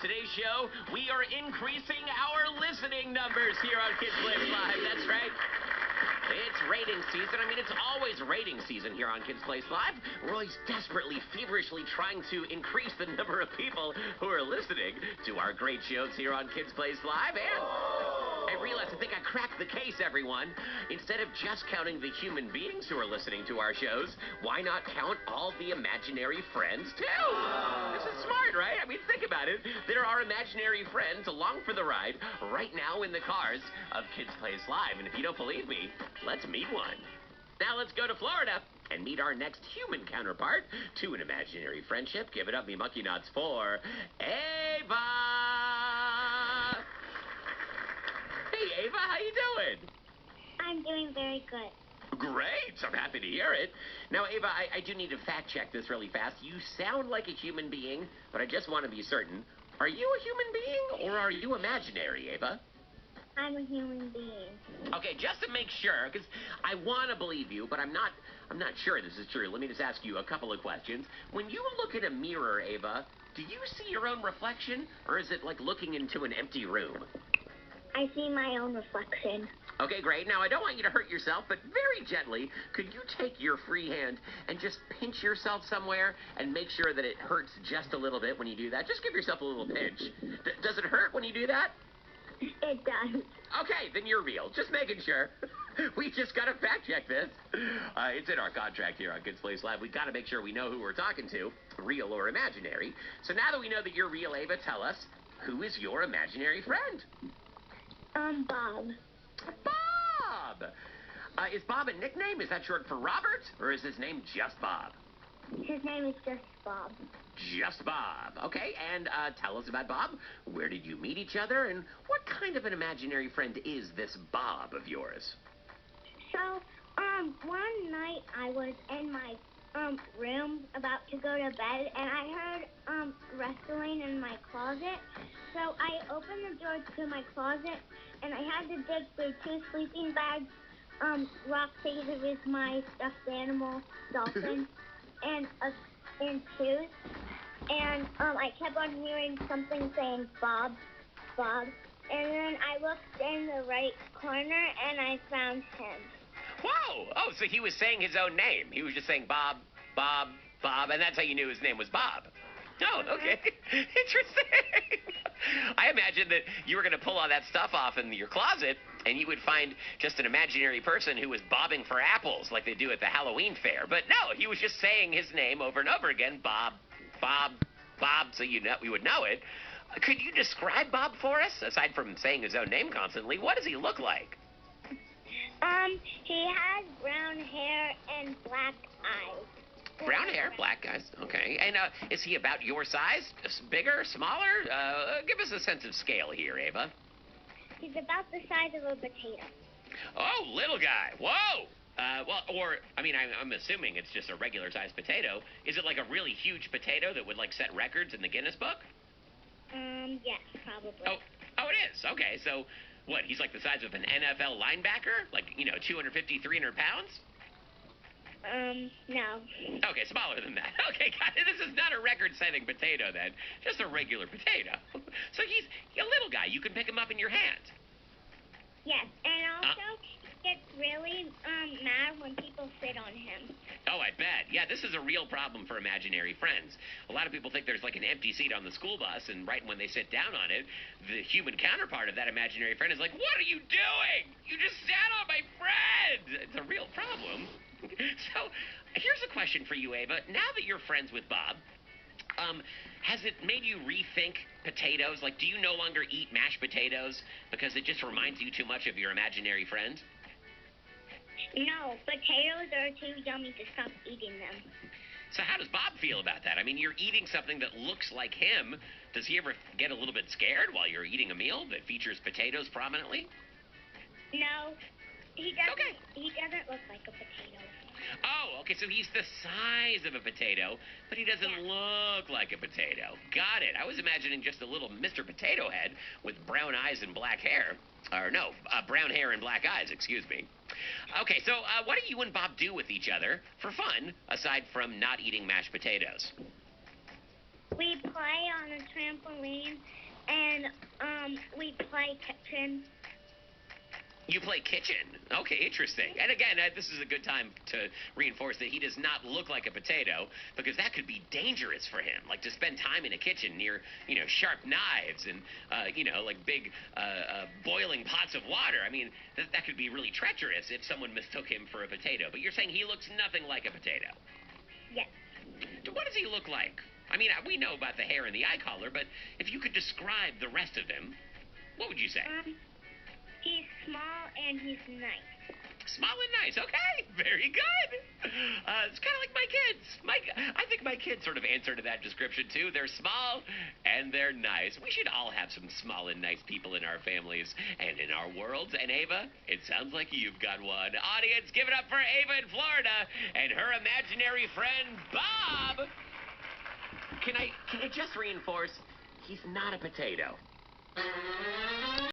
today's show, we are increasing our listening numbers here on Kids Play Live. That's right. It's rating season. I mean, it's always rating season here on Kids Place Live. We're always desperately, feverishly trying to increase the number of people who are listening to our great shows here on Kids Place Live. And I realized, I think I cracked the case, everyone. Instead of just counting the human beings who are listening to our shows, why not count all the imaginary friends, too? This is smart, right? I mean, think about it. There are imaginary friends along for the ride right now in the cars of Kids Place Live. And if you don't believe me, let's meet one. Now let's go to Florida and meet our next human counterpart to an imaginary friendship. Give it up, me monkey nuts, for Ava. Hey, Ava, how you doing? I'm doing very good. Great. I'm happy to hear it. Now, Ava, I do need to fact check this really fast. You sound like a human being, but I just want to be certain. Are you a human being or are you imaginary, Ava? I'm a human being. Okay, just to make sure, because I want to believe you, but I'm not sure this is true. Let me just ask you a couple of questions. When you look at a mirror, Ava, do you see your own reflection, or is it like looking into an empty room? I see my own reflection. Okay, great. Now, I don't want you to hurt yourself, but very gently, could you take your free hand and just pinch yourself somewhere and make sure that it hurts just a little bit when you do that? Just give yourself a little pinch. Does it hurt when you do that? It does. Okay, then you're real. Just making sure. We just got to fact check this. It's in our contract here on Kids Place Live. We got to make sure we know who we're talking to, real or imaginary. So now that we know that you're real, Ava, tell us, who is your imaginary friend? Bob. Bob! Is Bob a nickname? Is that short for Robert? Or is his name just Bob? His name is just Bob. Just Bob. Okay, and tell us about Bob. Where did you meet each other? And what kind of an imaginary friend is this Bob of yours? So, one night I was in my room about to go to bed, and I heard wrestling in my closet. So I opened the door to my closet, and I had to dig through 2 sleeping bags. Roxy is my stuffed animal, dolphin, and shoes. And I kept on hearing something saying Bob, Bob. And then I looked in the right corner, and I found him. Whoa! Oh, so he was saying his own name. He was just saying Bob, Bob, Bob, and that's how you knew his name was Bob. Oh, okay. Interesting. I imagine that you were going to pull all that stuff off in your closet, and you would find just an imaginary person who was bobbing for apples like they do at the Halloween fair. But no, he was just saying his name over and over again, Bob, Bob, Bob, so we would know it. Could you describe Bob for us? Aside from saying his own name constantly, what does he look like? He has brown hair and black eyes. Brown hair, black eyes. Okay. And is he about your size? Bigger, smaller? Give us a sense of scale here, Ava. He's about the size of a potato. Oh, little guy. Whoa! I'm assuming it's just a regular-sized potato. Is it like a really huge potato that would, like, set records in the Guinness Book? Yes, probably. Oh, it is. Okay, so, what, he's like the size of an NFL linebacker? Like, 250, 300 pounds? No. Okay, smaller than that. Okay, got it. This is not a record-setting potato, then. Just a regular potato. So he's a little guy. You can pick him up in your hand. Yes, and also he gets really mad when people sit on him. Oh, I bet. Yeah, this is a real problem for imaginary friends. A lot of people think there's like an empty seat on the school bus, and right when they sit down on it, the human counterpart of that imaginary friend is like, "What are you doing? You just sat on my friend!" It's a real problem. So, here's a question for you, Ava. Now that you're friends with Bob, has it made you rethink potatoes? Like, do you no longer eat mashed potatoes because it just reminds you too much of your imaginary friend? No, potatoes are too yummy to stop eating them. So how does Bob feel about that? I mean, you're eating something that looks like him. Does he ever get a little bit scared while you're eating a meal that features potatoes prominently? No, he doesn't. Okay. He doesn't look like a potato. Oh, okay, so he's the size of a potato, but he doesn't look like a potato. Got it. I was imagining just a little Mr. Potato Head with brown eyes and black hair. Or no, brown hair and black eyes, excuse me. Okay, so what do you and Bob do with each other for fun, aside from not eating mashed potatoes? We play on a trampoline, and we play kitchen. You play kitchen. Okay, interesting. And again, this is a good time to reinforce that he does not look like a potato, because that could be dangerous for him. Like to spend time in a kitchen near, sharp knives and, like big boiling pots of water. I mean, that could be really treacherous if someone mistook him for a potato. But you're saying he looks nothing like a potato. Yes. What does he look like? I mean, we know about the hair and the eye color, but if you could describe the rest of him, what would you say? He's small and he's nice. Small and nice. Okay, very good. It's kind of like my kids. I think my kids sort of answer to that description too. They're small and they're nice. We should all have some small and nice people in our families and in our worlds. And Ava, it sounds like you've got one. Audience, give it up for Ava in Florida and her imaginary friend Bob. Can I just reinforce? He's not a potato.